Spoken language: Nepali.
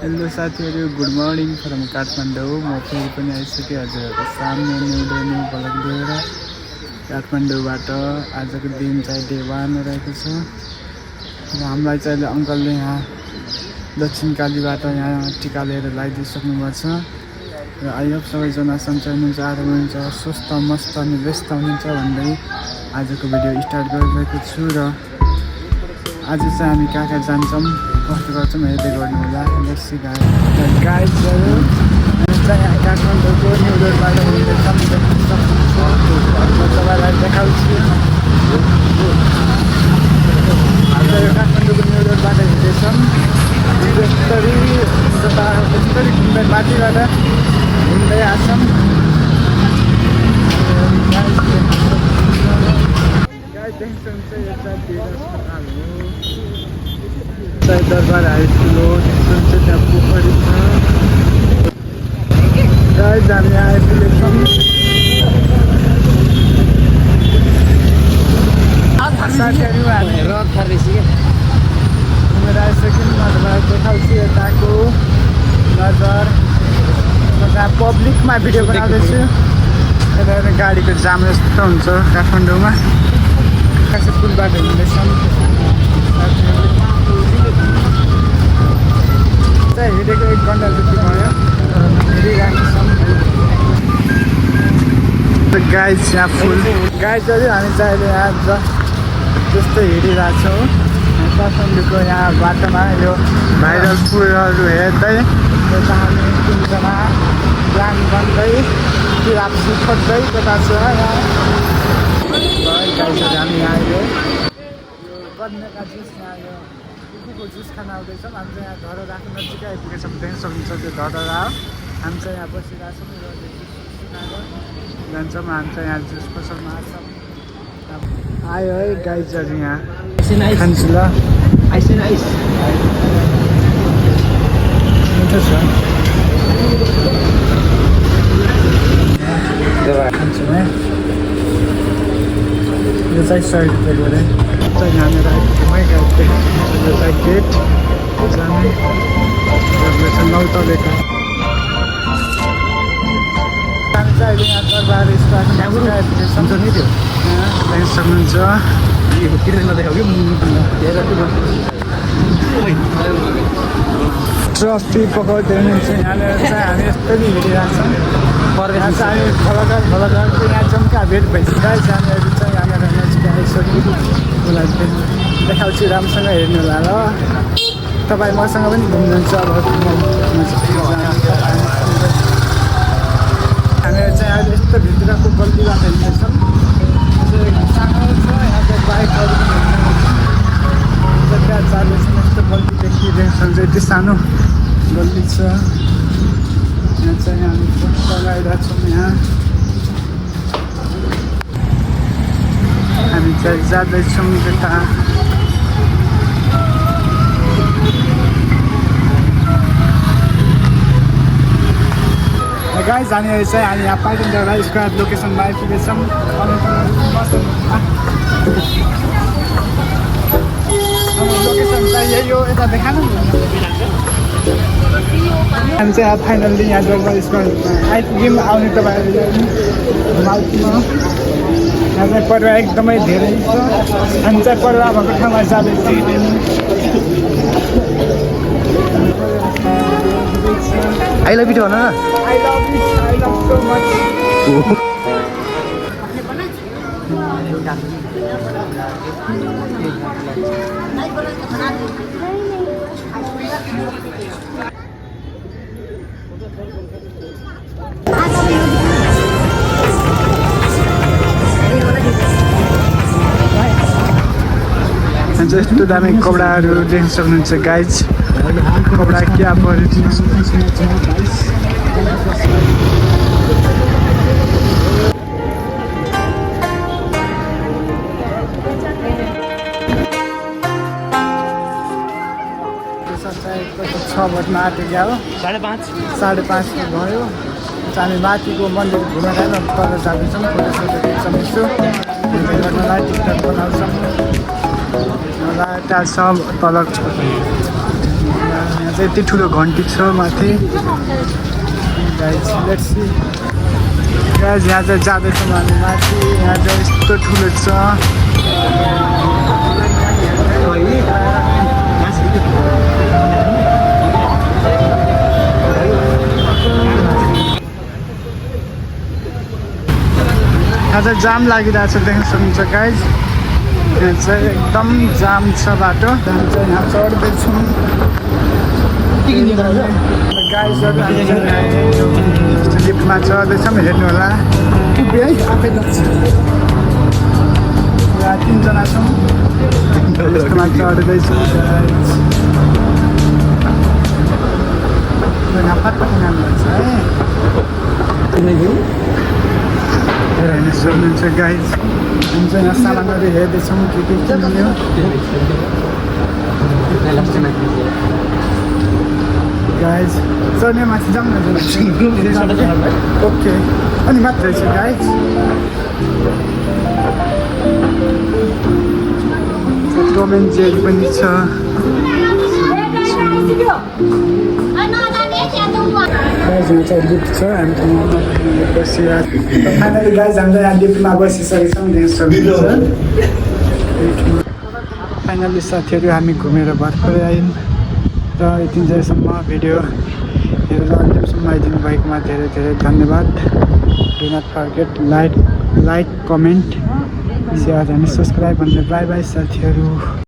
हेलो साथीहरू, गुड मर्निङ फ्रम काठमाडौँ। म फेरि पनि आइसकेँ हजुरहरूको सामने न्यू भ्लग लिएर। काठमाडौँबाट आजको दिन चाहिँ डे 1 रहेको छ र हामीलाई चाहिँ अहिले अङ्कलले यहाँ दक्षिणकालीबाट यहाँ टिका लिएर लगाइदिइसक्नुभएको छ र आई होप सबैजना सन्चै हुनुहुन्छ, आराम हुनुहुन्छ, स्वस्थ मस्त अनि व्यस्त हुनुहुन्छ भन्दै आजको भिडियो स्टार्ट गरिरहेको छु। र आज चाहिँ हामी कहाँ कहाँ जान्छौँ कस्तो गर्छौँ हेर्दै गर्नु होला। गाइजहरू हामी चाहिँ यहाँ काठमाडौँको न्यु रोडबाट हिँड्दैछौँ, तपाईँलाई देखाउँछु। हाम्रो यो काठमाडौँको न्यु रोडबाट हिँड्दैछौँ, यस्तरी माथिबाट हिँड्दै आछौँ। दरबार हाई स्कुल हो, जुन चाहिँ त्यहाँ पोखरी छ। गाइज हामी आइपुगेछौँ। साथीहरू हामी घुमेर आइसक्यौँ। म तपाईँलाई देखाउँछु यताको नजर। म त्यहाँ पब्लिकमा भिडियो बनाउँदैछु। यता गाडीको जाम यस्तो हुन्छ काठमाडौँमा। कासे पुलबाट हिँड्दैछौँ चाहिँ हिँडेको 1 घन्टा जति भयो, हिँडिरहेको छौँ। गाइज यहाँ फुल गाइजहरू हामी चाहिँ अहिले यहाँ जस्तै हिँडिरहेको छौँ काठमाडौँको यहाँ बाटोमा। यो भाइरल फुलहरू हेर्दै यता हामी 3जना प्लान गर्दै राप्सी खोज्दै त्यता छ। गाइजहरू हामी यहाँ यो गन्नेका जुस यहाँ यो कुकुरको जुस खान आउँदैछौँ। हामी चाहिँ यहाँ धरो राख्नु नजिकै आइपुगेछौँ, देख्न सक्नुहुन्छ त्यो धरहरा हो। हामी चाहिँ यहाँ बसिरहेछौँ र जान्छौँ। हामी चाहिँ यहाँ जुस पसलमा आछौँ। आयो है गाइजहरू यहाँ खान्छु ल। मिठो छ, खान्छु है। यो चाहिँ 100 रुपियाँ गरे चाहिँ यहाँनिर आइपुग्यौँ है गाइज। यो चाहिँ गेट जाने गर्दैछ 9 तलेको। हामी चाहिँ अहिले यहाँ दरबार स्क्वायरमा आइपुगेछौँ। देख्न सक्नुहुन्छ ट्रफी पकाउँदै हुनुहुन्छ। यहाँनिर चाहिँ हामी यस्तरी हिँडिरहेछौँ। यहाँ चाहिँ हामी फलकको यहाँ जम्का भेट भइसक्यो। हामीहरू चाहिँ यहाँनिर नजिक आइसक्यो। उसलाई देखाउँछु, राम्रोसँग हेर्नु होला ल। तपाईँ मसँग पनि घुम्नुहुन्छ। अब हामीहरू चाहिँ अहिले यस्तो भित्रको गल्लीबाट हिँड्दैछौँ। सानो छ यहाँ चाहिँ बाइकहरू जग्गा चाल्दैछौँ। यस्तो गल्ली देखिरहेको छ, यति सानो गल्ली छ। यहाँ चाहिँ हामी लगाइरहेको छौँ। यहाँ हामी चाहिँ जाँदैछौँ त्यता। गाइज हामीहरू चाहिँ हामी यहाँ पाटनबाट स्क्वायर लोकेसनमा आइपुगेछौँ। लोकेसन चाहिँ यही हो, यता देखानु। हामी चाहिँ यहाँ फाइनल्ली यहाँ दरबार स्क्वायर आइपुग्यौँ। आउने तपाईँहरू घुमाउँछौँ। यहाँ चाहिँ परेवा एकदमै धेरै छ। हामी चाहिँ परेवा भएको ठाउँमा जाँदैछौँ। आई लभ यु भन न। I love so much. यस्तो दामी कपडाहरू देख्न सक्नुहुन्छ गाइज। कपडा क्या पऱ्यो छ बज्न आँटेको हो। 5:30 भयो। हामी माथिको मन्दिर घुमेर तल जाँदैछौँ। फोटोसोटो खिच्छौँ, यसो गर्नलाई टिकटक बनाउँछौँ। त्यहाँ सब तल चाहिँ यति ठुलो घन्टी छ माथि गाइज लेट्स सी गाइज यहाँ चाहिँ जाँदैछौँ हामी माथि यहाँ चाहिँ यस्तो ठुलो छ यहाँ चाहिँ जाम लागिरहेको छ देख्न सक्नुहुन्छ गाइज यहाँ चाहिँ एकदम जाम छ बाटो हामी चाहिँ यहाँ चढ्दैछौँ गाइजहरू हामी लिफ्टमा चढ्दैछौँ हेर्नु होला यहाँ 3 जना छौँ लिफ्टमा चढ्दैछौँ यहाँ पत्ताको नाम भन्छ है हेर्नु सक्नुहुन्छ गाइज हामी चाहिँ यहाँ सामानहरू हेर्दैछौँ के किन्यो गाइज चढ्ने माथि जाउँ न ओके अनि मात्रै छ गाइज टम एन्ड जेरी पनि छ गाइज यहाँ चाहिँ लिफ्ट छ हामी बसिरहेको फाइनली गाइज हामी यहाँ लिफ्टमा बसिसकेको छौँ फाइनली साथीहरू हामी घुमेर भर्खरै आयौँ र यति जेसम्म भिडियो हेरेर अन्तिमसम्म आइदिनु भएकोमा धेरै धेरै धन्यवाद do not forget like comment share and subscribe भनेर बाई बाई साथीहरू।